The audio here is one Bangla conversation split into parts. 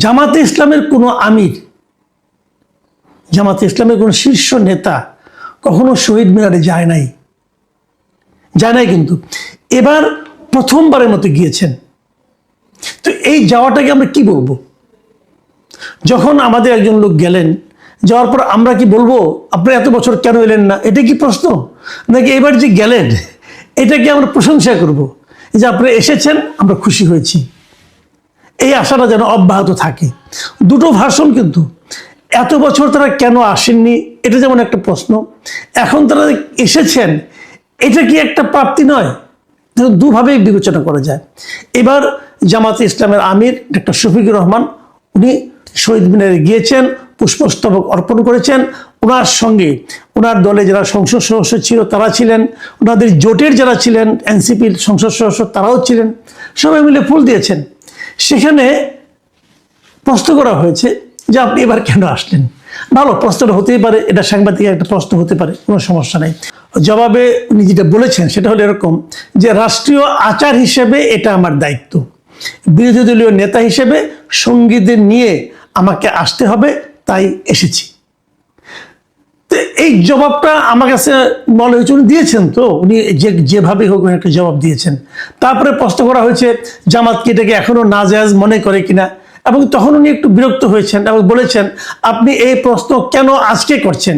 জামাতে ইসলামের কোনো আমির, জামাতে ইসলামের কোনো শীর্ষ নেতা কখনো শহীদ মিনারে যায় নাই কিন্তু এবার প্রথমবারের মতো গিয়েছেন। তো এই যাওয়াটাকে আমরা কি বলবো? যখন আমাদের একজন লোক গেলেন, যাওয়ার পর আমরা কি বলবো আপনি এত বছর কেন এলেন না? এটা কি প্রশ্ন? নাকি এবার যে গেলেন এটাকে আমরা প্রশংসা করব যে আপনি এসেছেন, আমরা খুশি হয়েছি, এই আশাটা যেন অব্যাহত থাকে। দুটো ভার্সন কিন্তু। এত বছর তারা কেন আসেননি এটা যেমন একটা প্রশ্ন, এখন তারা এসেছেন এটা কি একটা প্রাপ্তি নয়? দুভাবেই বিবেচনা করা যায়। এবার জামাতে ইসলামের আমির ডক্টর শফিকুর রহমান উনি শহীদ মিনারে গিয়েছেন, পুষ্পস্তবক অর্পণ করেছেন। ওনার সঙ্গে ওনার দলে যারা সংসদ সদস্য ছিল তারা ছিলেন, ওনাদের জোটের যারা ছিলেন এনসিপির সংসদ সদস্য তারাও ছিলেন, সবাই মিলে ফুল দিয়েছেন। সেখানে প্রশ্ন করা হয়েছে যে আপনি এবার কেন আসলেন? ভালো, প্রশ্নটা হতেই পারে, এটা সাংবাদিকের একটা প্রশ্ন হতে পারে, কোনো সমস্যা নেই। জবাবে উনি যেটা বলেছেন সেটা হলো এরকম যে রাষ্ট্রীয় আচার হিসেবে এটা আমার দায়িত্ব, বিরোধী দলীয় নেতা হিসেবে সঙ্গীদের নিয়ে আমাকে আসতে হবে, তাই এসেছি। তো এই জবাবটা আমার কাছে মনে হয়েছে উনি দিয়েছেন, তো উনি যেভাবে হোক একটা জবাব দিয়েছেন। তারপরে প্রশ্ন করা হয়েছে জামাতকে এটাকে এখনো নাজায়েজ মনে করে কিনা, এবং তখন উনি একটু বিরক্ত হয়েছেন এবং বলেছেন আপনি এই প্রশ্ন কেন আজকে করছেন?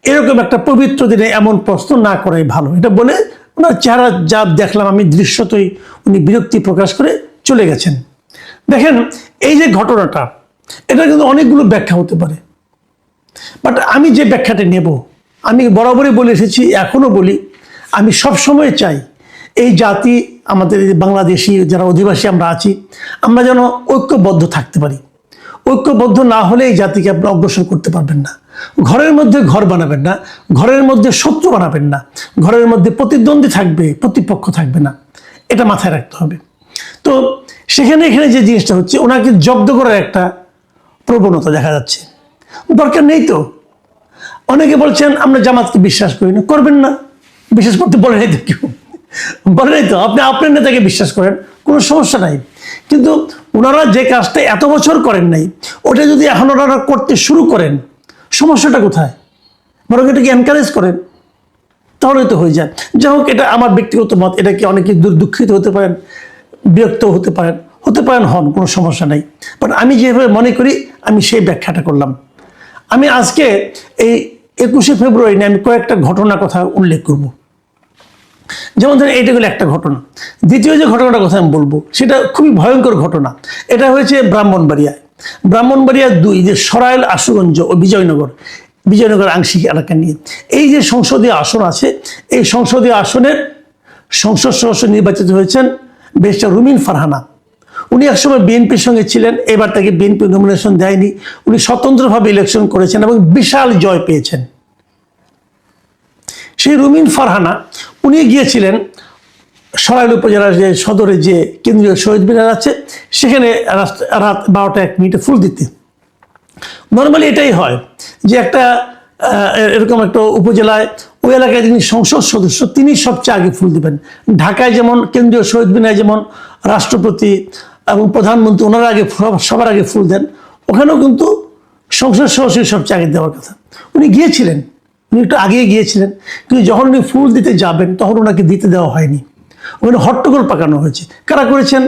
এরকম একটা পবিত্র দিনে এমন প্রশ্ন না করাই ভালো। এটা বলে ওনার চেহারা যা দেখলাম আমি দৃশ্যতই উনি বিরক্তি প্রকাশ করে চলে গেছেন। দেখেন এই যে ঘটনাটা, এটা কিন্তু অনেকগুলো ব্যাখ্যা হতে পারে, বাট আমি যে ব্যাখ্যাটা নেব, আমি বরাবরই বলে এসেছি, এখনো বলি, আমি সবসময় চাই এই জাতি, আমাদের বাংলাদেশি যারা অধিবাসী আমরা আছি, আমরা যেন ঐক্যবদ্ধ থাকতে পারি। ঐক্যবদ্ধ না হলে এই জাতিকে আপনি অগ্রসর করতে পারবেন না। ঘরের মধ্যে ঘর বানাবেন না, ঘরের মধ্যে শত্রু বানাবেন না, ঘরের মধ্যে প্রতিদ্বন্দ্বী থাকবে, প্রতিপক্ষ থাকবে না, এটা মাথায় রাখতে হবে। তো এখানে যে জিনিসটা হচ্ছে, ওনাকে জব্দ করার একটা প্রবণতা দেখা যাচ্ছে। দরকার নেই তো। অনেকে বলছেন আমরা জামাতকে বিশ্বাস করি না, করবেন না, বিশ্বাস করতে বলে নাই তো কেউ, বলে নাই তো। আপনি আপনার নেতাকে বিশ্বাস করেন, কোনো সমস্যা নাই, কিন্তু ওনারা যে কাজটা এত বছর করেন নাই ওটা যদি এখন ওনারা করতে শুরু করেন, সমস্যাটা কোথায়? বরং এটাকে এনকারেজ করেন, তাহলে তো হয়ে যায়। যাই হোক, এটা আমার ব্যক্তিগত মত। এটাকে অনেকে দুঃখিত হতে পারেন, বিরক্ত হতে পারেন হন, কোনো সমস্যা নাই। বাট আমি যেভাবে মনে করি আমি সেই ব্যাখ্যাটা করলাম। আমি আজকে এই 21শে ফেব্রুয়ারি নিয়ে আমি কয়েকটা ঘটনার কথা উল্লেখ করব। যেমন ধরেন এইটা হলো একটা ঘটনা। দ্বিতীয় যে ঘটনাটার কথা আমি বলবো সেটা খুবই ভয়ঙ্কর ঘটনা। এটা হয়েছে ব্রাহ্মণবাড়িয়ায়। ব্রাহ্মণবাড়িয়া 2 যে সরাইল, আশুগঞ্জ ও বিজয়নগর আংশিক এলাকা নিয়ে এই যে সংসদীয় আসন আছে, এই সংসদীয় আসনের সংসদ সদস্য নির্বাচিত হয়েছেন ব্যারিস্টার রুমিন ফারহানা। উনি একসময় বিএনপির সঙ্গে ছিলেন, এবার তাকে বিএনপি নমিনেশন দেয়নি, উনি স্বতন্ত্রভাবে ইলেকশন করেছেন এবং বিশাল জয় পেয়েছেন। সেই রুমিন ফারহানা উনি গিয়েছিলেন সরাইল উপজেলার যে সদরে যে কেন্দ্রীয় শহীদ মিনার আছে সেখানে রাত 12:01 ফুল দিতে। নর্মালি এটাই হয় যে একটা এরকম একটা উপজেলায় ওই এলাকায় যিনি সংসদ সদস্য তিনি সবচেয়ে আগে ফুল দিবেন। ঢাকায় যেমন কেন্দ্রীয় শহীদ মিনারে যেমন রাষ্ট্রপতি এবং প্রধানমন্ত্রী ওনারা আগে সবার আগে ফুল দেন, ওখানেও কিন্তু সংসদ সদস্য সবচেয়ে আগে দেওয়ার কথা। উনি গিয়েছিলেন, উনি একটু আগিয়ে গিয়েছিলেন, কিন্তু যখন উনি ফুল দিতে যাবেন তখন ওনাকে দিতে দেওয়া হয়নি। ওখানে হট্টগোল পাকানো হয়েছে। কারা করেছেন?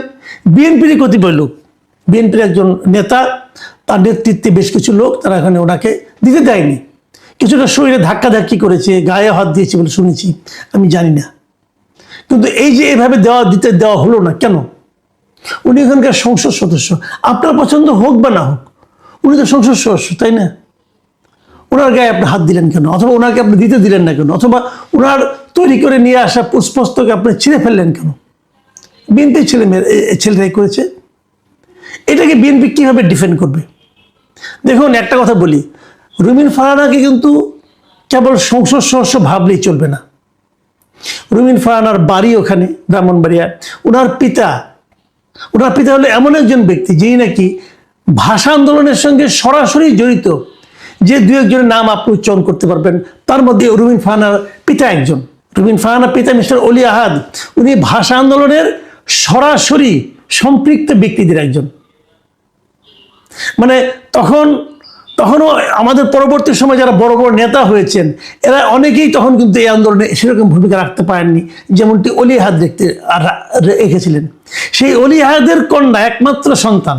বিএনপির কতিপয় লোক, বিএনপির একজন নেতা, তার নেতৃত্বে বেশ কিছু লোক, তারা এখানে ওনাকে দিতে দেয়নি। কিছুটা শরীরে ধাক্কাধাক্কি করেছে, গায়ে হাত দিয়েছে বলে শুনেছি, আমি জানি না। কিন্তু এই যে এভাবে দিতে দেওয়া হলো না কেন? উনি এখানকার সংসদ সদস্য, আপনার পছন্দ হোক বা না হোক, উনি তো সংসদ সদস্য, তাই না? ওনার গায়ে আপনি হাত দিলেন কেন? অথবা ওনাকে আপনি দিতে দিলেন না কেন? অথবা ওনার তৈরি করে নিয়ে আসা পুষ্পস্তকে আপনি ছিঁড়ে ফেললেন কেন? বিএনপি ছেলেরাই করেছে। এটাকে বিএনপি কিভাবে ডিফেন্ড করবে? দেখুন একটা কথা বলি, রুমিন ফারহানাকে কিন্তু কেবল সংসদ সদস্য ভাবলেই চলবে না। রুমিন ফারহানার বাড়ি ওখানে ব্রাহ্মণবাড়িয়া। ওনার পিতা হলো এমন একজন ব্যক্তি যিনি নাকি ভাষা আন্দোলনের সঙ্গে সরাসরি জড়িত। যে 2-1 নাম আপনি উচ্চারণ করতে পারবেন, তার মধ্যে রুমিন ফারহানার পিতা একজন। রুমিন ফারহানার পিতা মিস্টার অলি আহাদ, উনি ভাষা আন্দোলনের সরাসরি সম্পৃক্ত ব্যক্তিদের একজন। মানে তখনও আমাদের পরবর্তী সময় যারা বড় বড় নেতা হয়েছেন এরা অনেকেই তখন কিন্তু এই আন্দোলনে সেরকম ভূমিকা রাখতে পারেননি, যেমনটি অলি আহাদ রেখেছিলেন। সেই অলি আহাদের কন্যা, একমাত্র সন্তান,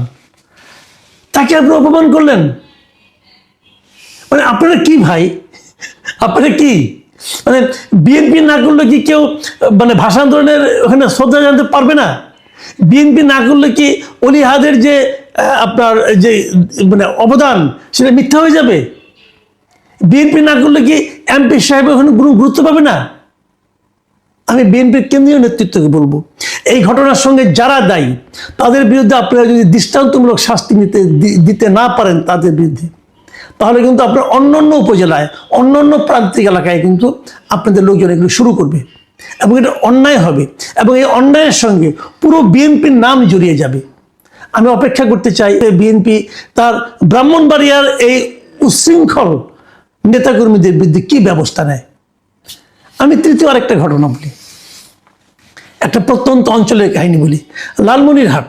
তাকে আপনি অপমান করলেন। মানে আপনারা কি ভাই, আপনারা কি মানে বিএনপি না করলে কি কেউ মানে ভাষা আন্দোলনের ওখানে শ্রদ্ধা জানাতে পারবে না? বিএনপি না করলে কি অলি আহাদের যে আপনার যে মানে অবদান সেটা মিথ্যা হয়ে যাবে? বিএনপি না করলে কি এমপি সাহেব ওখানে গুরুত্ব পাবে না? আমি বিএনপির কেন্দ্রীয় নেতৃত্বকে বলবো, এই ঘটনার সঙ্গে যারা দায়ী তাদের বিরুদ্ধে আপনারা যদি দৃষ্টান্তমূলক শাস্তি দিতে না পারেন তাদের বিরুদ্ধে, তাহলে কিন্তু আপনার অন্যান্য উপজেলায়, অন্যান্য প্রান্তিক এলাকায় কিন্তু আপনাদের লোকজন এগুলো শুরু করবে এবং এটা অন্যায় হবে এবং এই অন্যায়ের সঙ্গে পুরো বিএনপির নাম জড়িয়ে যাবে। আমি অপেক্ষা করতে চাই বিএনপি তার ব্রাহ্মণবাড়িয়ার এই উচ্ছৃঙ্খল নেতাকর্মীদের বিরুদ্ধে কি ব্যবস্থা নেয়। আমি তৃতীয় আরেকটা ঘটনা বলি, একটা প্রত্যন্ত অঞ্চলের কাহিনী বলি। লালমনিরহাট,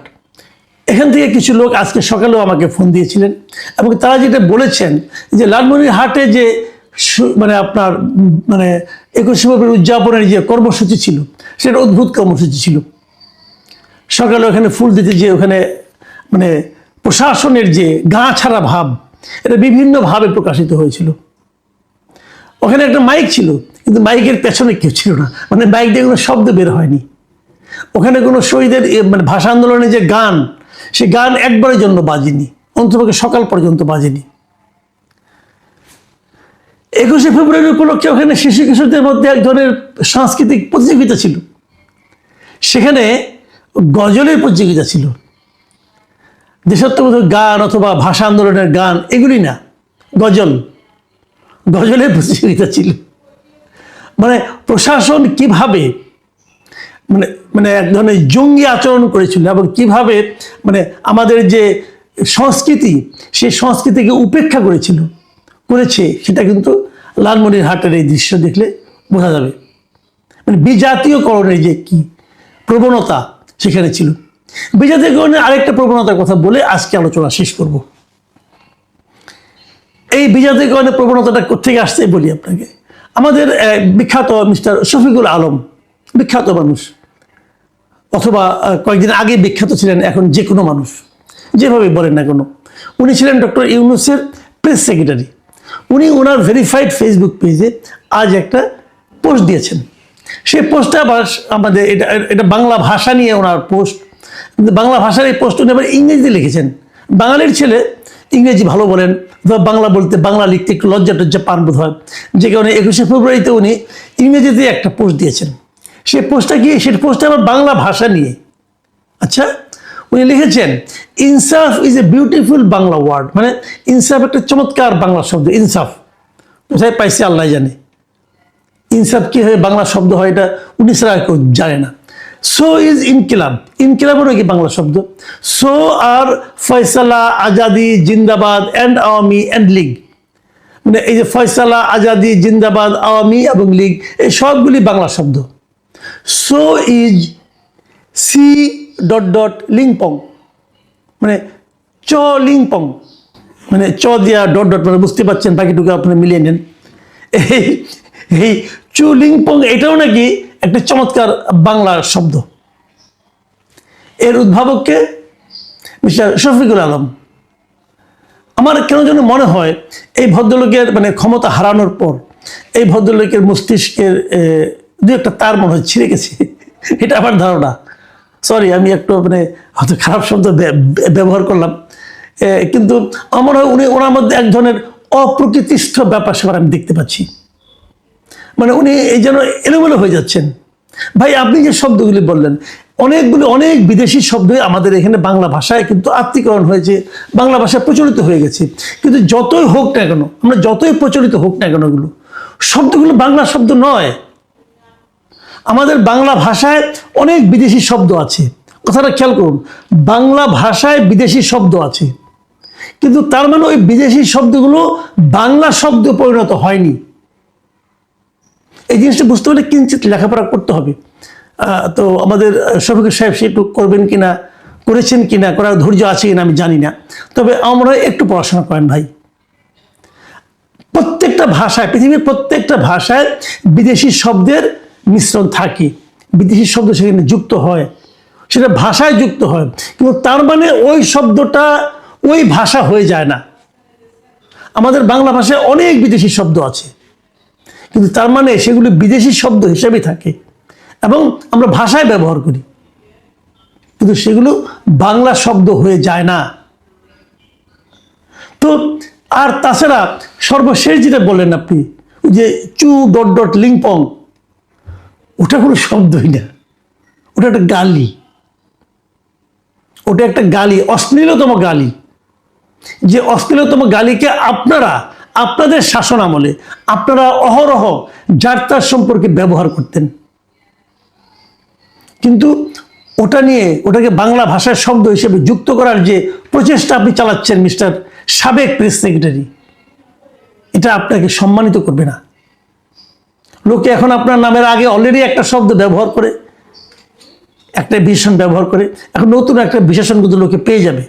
এখান থেকে কিছু লোক আজকে সকালেও আমাকে ফোন দিয়েছিলেন এবং তারা যেটা বলেছেন যে লালমনিরহাটে যে মানে আপনার মানে 21শে ফেব্রুয়ারি উদযাপনের যে কর্মসূচি ছিল সেটা অদ্ভুত কর্মসূচি ছিল। সকালে ওখানে ফুল দিতে যে ওখানে মানে প্রশাসনের যে গা ছাড়া ভাব এটা বিভিন্নভাবে প্রকাশিত হয়েছিল। ওখানে একটা মাইক ছিল কিন্তু মাইকের পেছনে কেউ ছিল না, মানে মাইক দিয়ে কোনো শব্দ বের হয়নি। ওখানে কোনো শহীদের মানে ভাষা আন্দোলনের যে গান, সে গান একবারের জন্য বাজেনি, অন্ততপক্ষে সকাল পর্যন্ত বাজেনি। 21শে ফেব্রুয়ারি উপলক্ষে ওখানে শিশু কিশোরদের মধ্যে এক ধরনের সাংস্কৃতিক প্রতিযোগিতা ছিল, সেখানে গজলের প্রতিযোগিতা ছিল। দেশাত্মবোধক গান অথবা ভাষা আন্দোলনের গান এগুলি না, গজলের প্রতিযোগিতা ছিল। মানে প্রশাসন কিভাবে মানে মানে এক ধরনের জঙ্গি আচরণ করেছিল এবং কিভাবে মানে আমাদের যে সংস্কৃতি সেই সংস্কৃতিকে উপেক্ষা করেছে সেটা কিন্তু লালমনিরহাটের এই দৃশ্য দেখলে বোঝা যাবে। মানে বিজাতীয়করণের যে কি প্রবণতা সেখানে ছিল। বিজাতীয়করণের আরেকটা প্রবণতার কথা বলে আজকে আলোচনা শেষ করব। এই বিজাতীয়করণের প্রবণতাটা কোথেকে আসছে বলি আপনাকে। আমাদের বিখ্যাত মিস্টার শফিকুল আলম, বিখ্যাত মানুষ, অথবা কয়েকদিন আগে বিখ্যাত ছিলেন, এখন যে কোনো মানুষ যেভাবে বলেন না কেন, উনি ছিলেন ডক্টর ইউনূসের প্রেস সেক্রেটারি। উনি ওনার ভেরিফাইড ফেসবুক পেজে আজ একটা পোস্ট দিয়েছেন। সেই পোস্টটা আবার আমাদের এটা বাংলা ভাষা নিয়ে ওনার পোস্ট, বাংলা ভাষার এই পোস্ট উনি আবার ইংরেজিতে লিখেছেন। বাঙালির ছেলে ইংরেজি ভালো বলেন, বাংলা বলতে বাংলা লিখতে একটু লজ্জা পান বোধ হয়, যে কারণে 21শে ফেব্রুয়ারিতে উনি ইংরেজিতে একটা পোস্ট দিয়েছেন। সেই পোস্টটা কি, সেই পোস্টটা আবার বাংলা ভাষা নিয়ে। আচ্ছা, উনি লিখেছেন insaf is a beautiful Bangla word. মানে ইনসাফ একটা চমৎকার বাংলা শব্দ। ইনসাফ কোথায় পাইছে আল্লাহ জানে, ইনসাফ কি হয় বাংলা শব্দ হয় এটা উনি ছাড়া কেউ জানে না। সো ইজ ইনকিলাব, ইনকিলাবও নাকি বাংলা শব্দ। সো আর ফয়সালা, আজাদি, জিন্দাবাদ অ্যান্ড আওয়ামী অ্যান্ড লীগ। মানে এই যে ফয়সালা, আজাদি, জিন্দাবাদ, আওয়ামী এবং লীগ এই সবগুলি বাংলা শব্দ। সো ইজ সি লিংপং, মানে চ লিংপং, মানে চ দিয়া ডট মানে বুঝতে পারছেন, বাকিটুকু আপনারা মিলিয়ে নেন। এই চু লিংপং এটাও নাকি একটা চমৎকার বাংলা শব্দ। এর উদ্ভাবককে মিস্টার শফিকুল আলম। আমার কেন যেন মনে হয় এই ভদ্রলোকের মানে ক্ষমতা হারানোর পর এই ভদ্রলোকের মস্তিষ্কের দু একটা তার মনে হয় ছিঁড়ে গেছে, এটা আমার ধারণা। সরি, আমি একটু মানে হয়তো খারাপ শব্দ ব্যবহার করলাম, কিন্তু আমার হয় ওনার মধ্যে এক ধরনের অপ্রকৃতিস্থ ব্যাপার স্যাপার আমি দেখতে পাচ্ছি। মানে উনি এই যেন এলোমেলো হয়ে যাচ্ছেন। ভাই, আপনি যে শব্দগুলি বললেন, অনেক বিদেশি শব্দই আমাদের এখানে বাংলা ভাষায় কিন্তু আত্মীকরণ হয়েছে, বাংলা ভাষায় প্রচলিত হয়ে গেছে। কিন্তু যতই হোক না কেন, আমরা যতই প্রচলিত হোক না কেন, এগুলো শব্দগুলো বাংলা শব্দ নয়। আমাদের বাংলা ভাষায় অনেক বিদেশি শব্দ আছে, কথাটা খেয়াল করুন। বাংলা ভাষায় বিদেশি শব্দ আছে, কিন্তু তার মানে ওই বিদেশি শব্দগুলো বাংলা শব্দ পরিণত হয়নি। এই জিনিসটা বুঝতে হলে কিঞ্চিত লেখাপড়া করতে হবে। তো আমাদের শফিকুল সাহেব সেটুকু করবেন কিনা করেছেন কিনা, করার ধৈর্য আছে কিনা আমি জানি না, তবে আমরা একটু পড়াশোনা করেন ভাই। প্রত্যেকটা ভাষায়, পৃথিবীর প্রত্যেকটা ভাষায় বিদেশি শব্দের মিশ্রণ থাকে, বিদেশি শব্দ সেখানে যুক্ত হয়, সেটা ভাষায় যুক্ত হয়, কিন্তু তার মানে ওই শব্দটা ওই ভাষা হয়ে যায় না। আমাদের বাংলা ভাষায় অনেক বিদেশি শব্দ আছে, কিন্তু তার মানে সেগুলো বিদেশি শব্দ হিসেবে থাকে এবং আমরা ভাষায় ব্যবহার করি, কিন্তু সেগুলো বাংলা শব্দ হয়ে যায় না। তো আর তাছাড়া সর্বশেষ যেটা বললেন আপনি, যে চু ডট ডট লিংপং, ওটা কোনো শব্দই না, ওটা একটা গালি, ওটা একটা গালি, অশ্লীলতম গালি। যে অশ্লীলতম গালিকে আপনারা আপনাদের শাসন আমলে আপনারা অহরহ যাত্রার সম্পর্কে ব্যবহার করতেন, কিন্তু ওটা নিয়ে ওটাকে বাংলা ভাষার শব্দ হিসেবে যুক্ত করার যে প্রচেষ্টা আপনি চালাচ্ছেন মিস্টার সাবেক প্রেস সেক্রেটারি, এটা আপনাকে সম্মানিত করবে না। লোকে এখন আপনার নামের আগে অলরেডি একটা শব্দ ব্যবহার করে, একটা বিশেষণ ব্যবহার করে, এখন নতুন একটা বিশেষণ কিন্তু লোকে পেয়ে যাবে।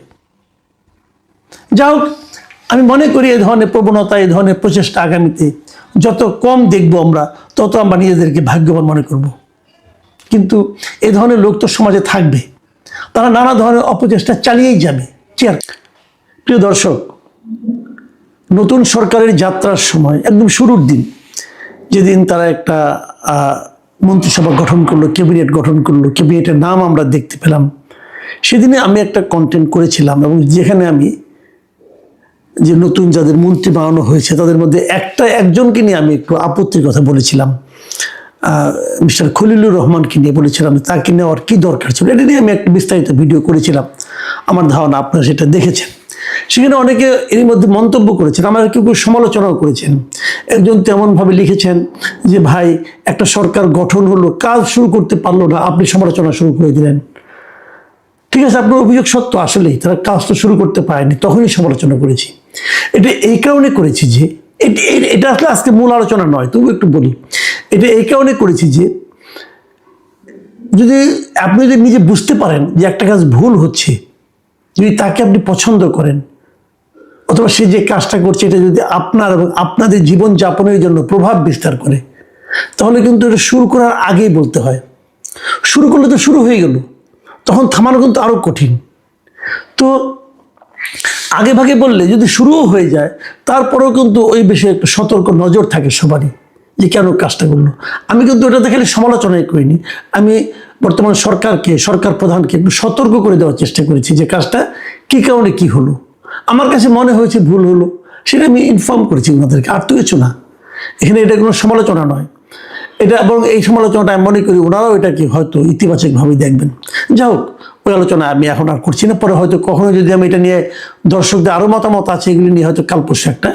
যা হোক, আমি মনে করি এই ধরনের প্রবণতা, এই ধরনের প্রচেষ্টা আগামীতে যত কম দেখব আমরা, তত আমরা নিজেদেরকে ভাগ্যবান মনে করব। কিন্তু এই ধরনের লোক তো সমাজে থাকবে, তারা নানা ধরনের অপচেষ্টা চালিয়েই যাবে। প্রিয় দর্শক, নতুন সরকারের যাত্রার সময় একদম শুরুর দিন, যেদিন তারা একটা মন্ত্রিসভা গঠন করলো, ক্যাবিনেট গঠন করলো, ক্যাবিনেটের নাম আমরা দেখতে পেলাম, সেদিনে আমি একটা কন্টেন্ট করেছিলাম, এবং যেখানে আমি যে নতুন যাদের মন্ত্রী বানানো হয়েছে তাদের মধ্যে একজনকে নিয়ে আমি একটু আপত্তির কথা বলেছিলাম, মিস্টার খলিলুর রহমানকে নিয়ে বলেছিলাম, তাকে নেওয়ার কি দরকার ছিল। এটা নিয়ে আমি একটা বিস্তারিত ভিডিও করেছিলাম, আমার ধারণা আপনারা সেটা দেখেছেন। সেখানে অনেকে এর মধ্যে মন্তব্য করেছেন, আমার কেউ কেউ সমালোচনাও করেছেন। একজন তেমনভাবে লিখেছেন যে ভাই, একটা সরকার গঠন হলো, কাজ শুরু করতে পারলো না, আপনি সমালোচনা শুরু করে দিলেন। ঠিক আছে, আপনার অভিযোগ সত্য, আসলেই তারা কাজটা শুরু করতে পারেনি, তখনই সমালোচনা করেছি। এটা এই কারণে করেছি যে এটা আসলে আজকে মূল আলোচনা নয়, তবু একটু বলি। এটা এই কারণে করেছি যে আপনি যদি নিজে বুঝতে পারেন যে একটা কাজ ভুল হচ্ছে, যদি তাকে আপনি পছন্দ করেন, অথবা সে যে কাজটা করছে এটা যদি আপনার এবং আপনাদের জীবনযাপনের জন্য প্রভাব বিস্তার করে, তাহলে কিন্তু এটা শুরু করার আগেই বলতে হয়। শুরু করলে তো শুরু হয়ে গেল, তখন থামানো কিন্তু আরো কঠিন। তো আগে ভাগে বললে যদি শুরুও হয়ে যায়, তারপরেও কিন্তু ওই বিষয়ে একটু সতর্ক নজর থাকে সবারই, যে কেন কাজটা করলো। আমি কিন্তু ওটাতে খালি সমালোচনাই করিনি, আমি বর্তমান সরকার প্রধানকে একটু সতর্ক করে দেওয়ার চেষ্টা করেছি যে কাজটা কি কারণে কি হলো, আমার কাছে মনে হয়েছে ভুল হলো, সেটা আমি ইনফর্ম করেছি ওনাদেরকে, আর তো কিছু না। এখানে এটা কোনো সমালোচনা নয়, এটা এবং এই সমালোচনাটা আমি মনে করি ওনারাও এটাকে হয়তো ইতিবাচকভাবে দেখবেন। যা হোক, ওই আলোচনা আমি এখন আর করছি না, পরে হয়তো কখনো যদি আমি এটা নিয়ে দর্শকদের আরও মতামত আছে এগুলি নিয়ে হয়তো কাল পরশু একটা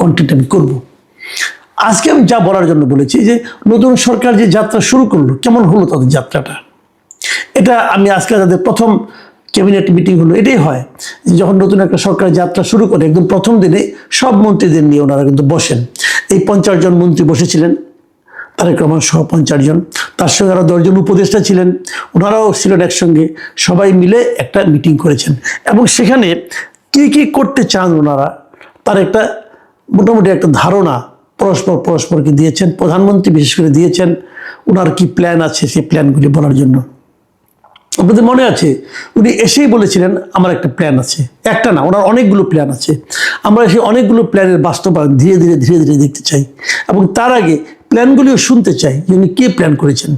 কন্টেন্ট আমি করবো। আজকে আমি যা বলার জন্য বলেছি যে নতুন সরকার যে যাত্রা শুরু করলো, কেমন হলো তাদের যাত্রাটা, এটা আমি আজকে তাদের প্রথম ক্যাবিনেট মিটিং হলো। এটাই হয় যখন নতুন একটা সরকার যাত্রা শুরু করে, একদম প্রথম দিনে সব মন্ত্রীদের নিয়ে ওনারা কিন্তু বসেন। এই 50 জন মন্ত্রী বসেছিলেন, তারেক রহমান সহ 50 জন, তার সঙ্গে আরও 10 জন উপদেষ্টা ছিলেন, ওনারাও ছিলেন একসঙ্গে, সবাই মিলে একটা মিটিং করেছেন। এবং সেখানে কি কি করতে চান ওনারা, তার একটা মোটামুটি একটা ধারণা পরস্পরকে দিয়েছেন। প্রধানমন্ত্রী বিশেষ করে দিয়েছেন ওনার কি প্ল্যান আছে, সেই প্ল্যানগুলি বলার জন্য। আপনাদের মনে আছে, উনি এসেই বলেছিলেন আমার একটা প্ল্যান আছে, একটা না, ওনার অনেকগুলো প্ল্যান আছে। আমরা সেই অনেকগুলো প্ল্যানের বাস্তবায়ন ধীরে ধীরে দেখতে চাই, এবং তার আগে প্ল্যানগুলিও শুনতে চাই যে উনি কে প্ল্যান করেছেন।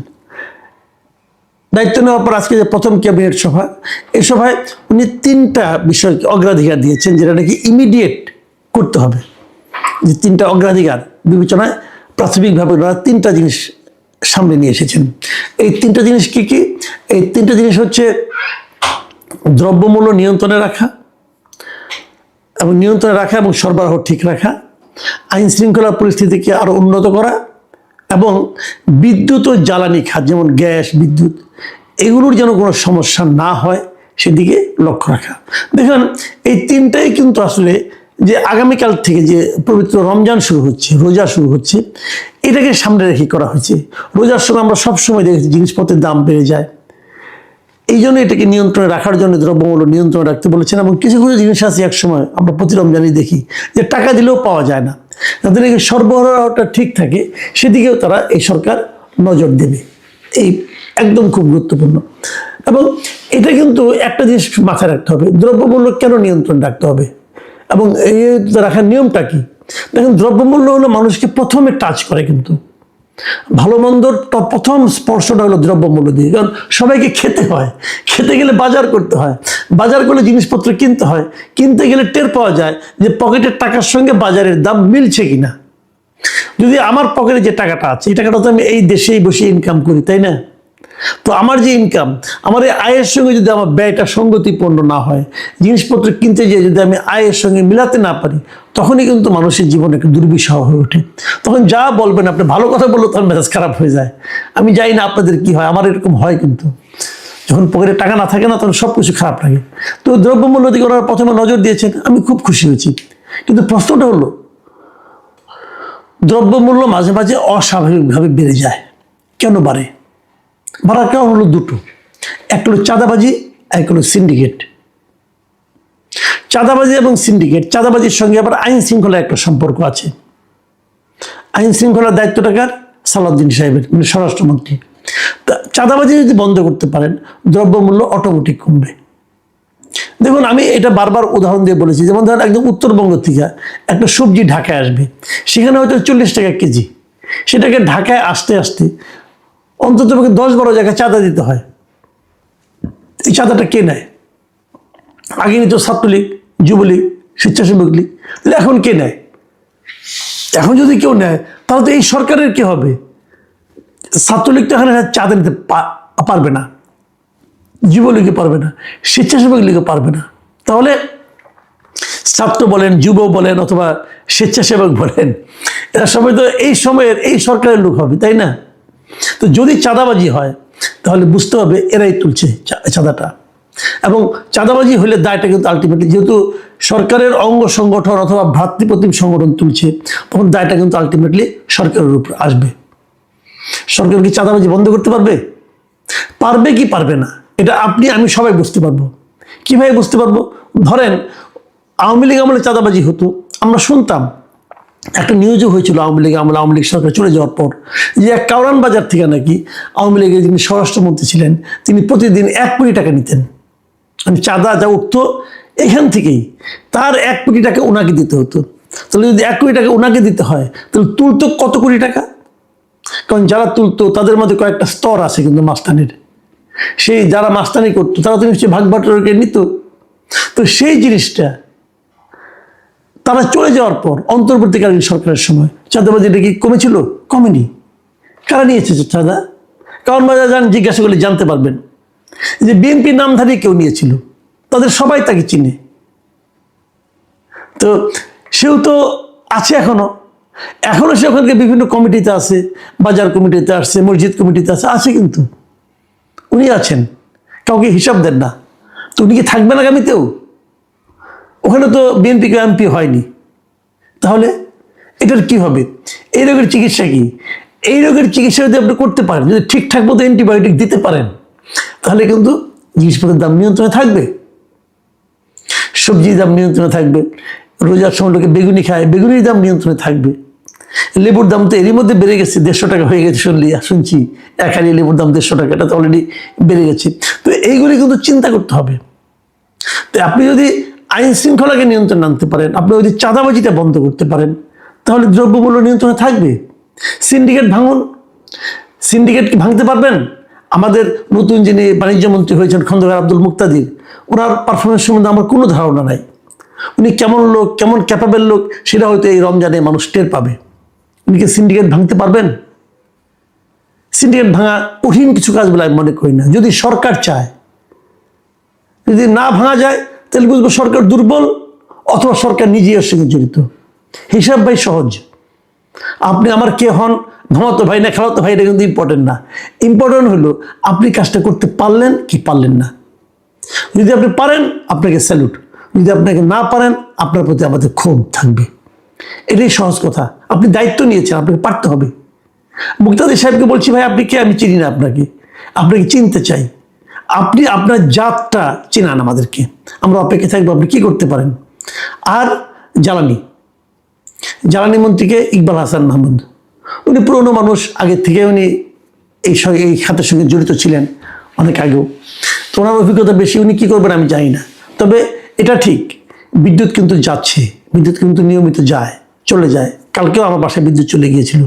দায়িত্ব নেওয়ার পর আজকে যে প্রথম ক্যাবিনেট সভা, এই সভায় উনি 3টা বিষয়কে অগ্রাধিকার দিয়েছেন, যেটা নাকি ইমিডিয়েট করতে হবে। যে 3টা অগ্রাধিকার বিবেচনায় প্রাথমিকভাবে ওনারা 3টা জিনিস সামনে নিয়ে এসেছেন। এই 3টা জিনিস কি কি? এই 3টা জিনিস হচ্ছে দ্রব্যমূল্য নিয়ন্ত্রণে রাখা এবং সরবরাহ ঠিক রাখা, আইন শৃঙ্খলা পরিস্থিতিকে আরো উন্নত করা, এবং বিদ্যুৎ ও জ্বালানি খাত যেমন গ্যাস, বিদ্যুৎ, এগুলোর যেন কোনো সমস্যা না হয় সেদিকে লক্ষ্য রাখা। দেখেন, এই 3টাই কিন্তু আসলে যে আগামীকাল থেকে যে পবিত্র রমজান শুরু হচ্ছে, রোজা শুরু হচ্ছে, এটাকে সামনে রেখে করা হয়েছে। রোজার সময় আমরা সবসময় দেখেছি জিনিসপত্রের দাম বেড়ে যায়, এই জন্য এটাকে নিয়ন্ত্রণে রাখার জন্য দ্রব্যমূল্য নিয়ন্ত্রণে রাখতে বলেছেন। এবং কিছু কিছু জিনিস আছে এক সময় আমরা প্রতি রমজানই দেখি যে টাকা দিলেও পাওয়া যায় না, যাদের এই সরবরাহটা ঠিক থাকে সেদিকেও তারা এই সরকার নজর দেবে। এই একদম খুব গুরুত্বপূর্ণ। এবং এটা কিন্তু একটা জিনিস মাথায় রাখতে হবে, দ্রব্যমূল্য কেন নিয়ন্ত্রণ রাখতে হবে এবং এই রাখার নিয়মটা কি। দেখেন, দ্রব্যমূল্য হলো মানুষকে প্রথমে টাচ করে, কিন্তু ভালো মন্দর প্রথম স্পর্শটা হলো দ্রব্যমূল্য দিয়ে। কারণ সবাইকে খেতে হয়, খেতে গেলে বাজার করতে হয়, বাজার করলে জিনিসপত্র কিনতে হয়, কিনতে গেলে টের পাওয়া যায় যে পকেটের টাকার সঙ্গে বাজারের দাম মিলছে কিনা। যদি আমার পকেটে যে টাকাটা আছে এই টাকাটা তো আমি এই দেশেই বসে ইনকাম করি, তাই না? তো আমার যে ইনকাম, আমার এই আয়ের সঙ্গে যদি আমার ব্যয়টা সঙ্গতিপূর্ণ না হয়, জিনিসপত্র কিনতে গিয়ে যদি আমি আয়ের সঙ্গে মিলাতে না পারি, তখনই কিন্তু মানুষের জীবন একটা দুর্বিষহ হয়ে ওঠে। তখন যা বলবেন, আপনি ভালো কথা বললেও তখন মেজাজ খারাপ হয়ে যায়। আমি জানি না আপনাদের কি হয়, আমার এরকম হয়। কিন্তু যখন পকেটে টাকা না থাকে না, তখন সব কিছু খারাপ লাগে। তো দ্রব্যমূল্য দিকে ওনারা প্রথমে নজর দিয়েছেন, আমি খুব খুশি হয়েছি। কিন্তু প্রশ্নটা হলো, দ্রব্যমূল্য মাঝে মাঝে অস্বাভাবিকভাবে বেড়ে যায়, কেন বাড়ে? বাড়ার কারণ হলো দুটো, একটা হলো চাঁদাবাজি, এক হলো সিন্ডিকেট। চাঁদাবাজি এবং সিন্ডিকেট, চাঁদাবাজির সঙ্গে আবার আইন শৃঙ্খলার একটা সম্পর্ক আছে। আইন শৃঙ্খলার দায়িত্বটা কার? সালাউদ্দিন সাহেবের, মানে স্বরাষ্ট্রমন্ত্রী। চাঁদাবাজি যদি বন্ধ করতে পারেন, দ্রব্যমূল্য অটোমেটিক কমবে। দেখুন, আমি এটা বারবার উদাহরণ দিয়ে বলেছি, যেমন ধরেন একদম উত্তরবঙ্গ থেকে একটা সবজি ঢাকায় আসবে, সেখানে হয়তো 40 টাকা কেজি, সেটাকে ঢাকায় আসতে আসতে অন্তত 10-12 জায়গায় চাঁদা দিতে হয়। এই চাঁদাটা কে নেয়? আগে নিত ছাত্রলীগ, যুবলীগ, স্বেচ্ছাসেবক লীগ, তাহলে এখন কে নেয়? এখন যদি কেউ নেয়, তাহলে তো এই সরকারের কি হবে? ছাত্রলীগ তো এখানে চাঁদা নিতে পারবে না, যুবলীগও পারবে না, স্বেচ্ছাসেবক লীগও পারবে না। তাহলে ছাত্র বলেন, যুব বলেন, অথবা স্বেচ্ছাসেবক বলেন, এরা সবাই তো এই সময়ের এই সরকারের লোক হবে, তাই না? তো যদি চাঁদাবাজি হয়, তাহলে বুঝতে হবে এরাই তুলছে চাঁদাটা। এবং চাঁদাবাজি হলে দায়টা কিন্তু আলটিমেটলি, যেহেতু সরকারের অঙ্গ সংগঠন অথবা ভ্রাতৃপ্রতিম সংগঠন তুলছে, তখন দায়টা কিন্তু আলটিমেটলি সরকারের উপর আসবে। সরকার কি চাঁদাবাজি বন্ধ করতে পারবে? পারবে কি পারবে না, এটা আপনি আমি সবাই বুঝতে পারবো। কিভাবে বুঝতে পারবো? ধরেন আওয়ামী লীগ আমলে চাঁদাবাজি হতো, আমরা শুনতাম, একটা নিউজও হয়েছিল আওয়ামী লীগ আমলে, আওয়ামী লীগ সরকার চলে যাওয়ার পর, যে এক কাউরান বাজার থেকে নাকি আওয়ামী লীগের যিনি স্বরাষ্ট্রমন্ত্রী ছিলেন, তিনি প্রতিদিন 1 কোটি টাকা নিতেন। মানে চাঁদা যা উঠতো এখান থেকেই তার 1 কোটি টাকা ওনাকে দিতে হতো। তাহলে যদি 1 কোটি টাকা ওনাকে দিতে হয়, তাহলে তুলতো কত কোটি টাকা? কারণ যারা তুলতো তাদের মধ্যে কয়েকটা স্তর আছে কিন্তু মাস্তানির, সেই যারা মাস্তানি করতো তারা তো নিশ্চয়ই ভাগ বাটোয়ারা নিত। তো সেই জিনিসটা তারা চলে যাওয়ার পর অন্তর্বর্তীকালীন সরকারের সময় চাঁদাবাজিটা কি কমেছিল? কমেনি। কারা নিয়েছে চাঁদা? কারণ বাজার যান, জিজ্ঞাসা করলে জানতে পারবেন যে বিএনপি নামধারী কেউ নিয়েছিল, তাদের সবাই তাকে চিনে। তো সেও তো আছে এখনো সে ওখানকে বিভিন্ন কমিটিতে আছে, বাজার কমিটিতে আসছে, মসজিদ কমিটিতে আছে কিন্তু উনি আছেন, কাউকে হিসাব দেন না। তো উনি কি থাকবেন আগামীতেও? ওখানে তো বিএনপি এমপি হয়নি, তাহলে এটার কি হবে? এই রোগের চিকিৎসা কি? এই রোগের চিকিৎসা যদি আপনি করতে পারেন, যদি ঠিকঠাক মতো অ্যান্টিবায়োটিক দিতে পারেন, তাহলে কিন্তু জিনিসপত্রের দাম নিয়ন্ত্রণে থাকবে, সবজির দাম নিয়ন্ত্রণে থাকবে। রোজার সময় লোকে বেগুনি খায়, বেগুনির দাম নিয়ন্ত্রণে থাকবে। লেবুর দাম তো এরই মধ্যে বেড়ে গেছে, 150 টাকা হয়ে গেছে শুনছি। এক হালি লেবুর দাম 150 টাকা, এটা তো অলরেডি বেড়ে গেছে। তো এইগুলি কিন্তু চিন্তা করতে হবে। তো আপনি যদি আইন শৃঙ্খলাকে নিয়ন্ত্রণে আনতে পারেন, আপনি যদি চাঁদাবাজিটা বন্ধ করতে পারেন, তাহলে দ্রব্যমূল্য নিয়ন্ত্রণে থাকবে। সিন্ডিকেট ভাঙুন, সিন্ডিকেট কি ভাঙতে পারবেন? আমাদের নতুন যিনি বাণিজ্য মন্ত্রী হয়েছেন খন্দকার আব্দুল মুক্তাদির, ওনার পারফরমেন্স সম্বন্ধে আমার কোনো ধারণা নাই। উনি কেমন লোক, কেমন ক্যাপাবেল লোক, সেটা হয়তো এই রমজানে মানুষ টের পাবে। উনি কি সিন্ডিকেট ভাঙতে পারবেন? সিন্ডিকেট ভাঙা কঠিন কিছু কাজ বলে আমি মনে করি না, যদি সরকার চায়। যদি না ভাঙা যায়, তাহলে বুঝবো সরকার দুর্বল, অথবা সরকার নিজেই এর সঙ্গে জড়িত। হিসাব ভাই সহজ। আপনি আমার কে হন, ধমাতো ভাই না খেলাতো ভাই, এটা কিন্তু ইম্পর্টেন্ট না। ইম্পর্টেন্ট হলো আপনি কাজটা করতে পারলেন কি পারলেন না। যদি আপনি পারেন, আপনাকে স্যালুট। যদি আপনাকে না পারেন, আপনার প্রতি আমাদের ক্ষোভ থাকবে। এটাই সহজ কথা। আপনি দায়িত্ব নিয়েছেন, আপনাকে পারতে হবে। মুক্তাদির সাহেবকে বলছি, ভাই আপনি কে? আমি চিনি না আপনাকে, আপনাকে চিনতে চাই। আপনি আপনার জাতটা চেনান আমাদেরকে, আমরা অপেক্ষা থাকবো আপনি কি করতে পারেন। আর জ্বালানি মন্ত্রীকে ইকবাল হাসান মাহমুদ, উনি পুরনো মানুষ, আগে থেকে উনি এই খাতের সঙ্গে জড়িত ছিলেন অনেক আগেও, তো ওনার অভিজ্ঞতা বেশি, উনি কী করবেন আমি জানি না। তবে এটা ঠিক, বিদ্যুৎ কিন্তু যাচ্ছে, বিদ্যুৎ কিন্তু নিয়মিত যায়, চলে যায়। কালকেও আমার বাসায় বিদ্যুৎ চলে গিয়েছিল,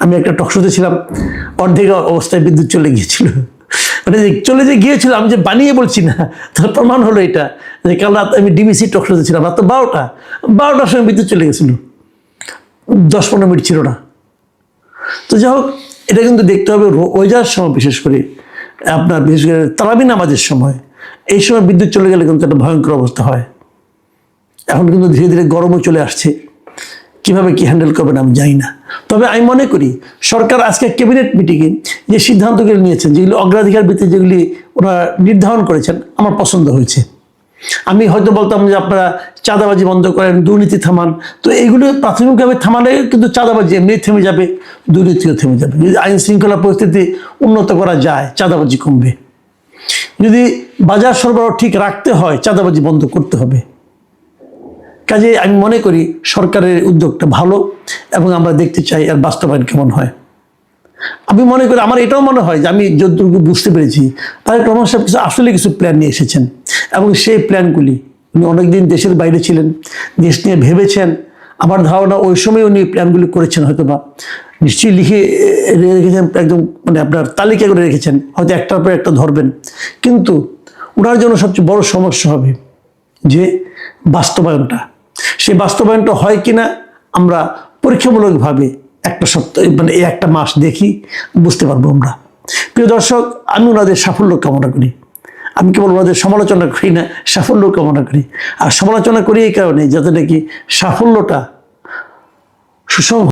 আমি একটা টকশোতে ছিলাম, অর্ধেক অবস্থায় বিদ্যুৎ চলে গিয়েছিল। মানে চলে যে গিয়েছিল, আমি যে বানিয়ে বলছি না, তার প্রমাণ হলো এটা যে কাল রাত আমি ডিবিসি টকশোতে ছিলাম, রাত 12টার সময় বিদ্যুৎ চলে গেছিল, 10-15 মিনিট ছিল না। তো যাই হোক, এটা কিন্তু দেখতে হবে ওয়েজার সময়, বিশেষ করে তারাবি নামাজের সময়, এই সময় বিদ্যুৎ চলে গেলে কিন্তু একটা ভয়ঙ্কর অবস্থা হয়। এখন কিন্তু ধীরে ধীরে গরমও চলে আসছে, কিভাবে কি হ্যান্ডেল করবেন আমি জানি না। তবে আমি মনে করি সরকার আজকে ক্যাবিনেট মিটিংয়ে যে সিদ্ধান্তগুলি নিয়েছেন, যেগুলি অগ্রাধিকার ভিত্তিতে যেগুলি ওনারা নির্ধারণ করেছেন, আমার পছন্দ হয়েছে। আমি হয়তো বলতাম যে আপনারা চাঁদাবাজি বন্ধ করেন, দুর্নীতি থামান, তো এইগুলো প্রাথমিকভাবে থামালে কিন্তু চাঁদাবাজি এমনি থেমে যাবে, দুর্নীতিও থেমে যাবে। যদি আইন শৃঙ্খলা পরিস্থিতি উন্নত করা যায়, চাঁদাবাজি কমবে। যদি বাজার সরবরাহ ঠিক রাখতে হয়, চাঁদাবাজি বন্ধ করতে হবে। কাজে আমি মনে করি সরকারের উদ্যোগটা ভালো, এবং আমরা দেখতে চাই এর বাস্তবায়ন কেমন হয়। আমি মনে করি, আমার এটাও মনে হয় যে আমি যতটুকু বুঝতে পেরেছি, তারেক রহমান সাহেব আসলে কিছু প্ল্যান নিয়ে এসেছেন, এবং সেই প্ল্যানগুলি উনি অনেকদিন দেশের বাইরে ছিলেন, দেশ নিয়ে ভেবেছেন। আমার ধারণা ওই সময় উনি প্ল্যানগুলি করেছেন, হয়তো বা নিশ্চয়ই লিখে রেখেছেন, একদম মানে আপনার তালিকা করে রেখেছেন, হয়তো একটার পর একটা ধরবেন। কিন্তু ওনার জন্য সবচেয়ে বড় সমস্যা হবে যে বাস্তবায়নটা। সেই বাস্তবায়নটা হয় কিনা আমরা পরীক্ষামূলকভাবে একটা সপ্তাহ, মানে এই একটা মাস দেখি, বুঝতে পারবো আমরা। প্রিয় দর্শক, আমি ওনাদের সাফল্য কামনা করি। আমি কেবল ওনাদের সমালোচনা করি না, সাফল্য কামনা করি। আর সমালোচনা করি এই কারণে, যাতে নাকি সাফল্যটা সুষম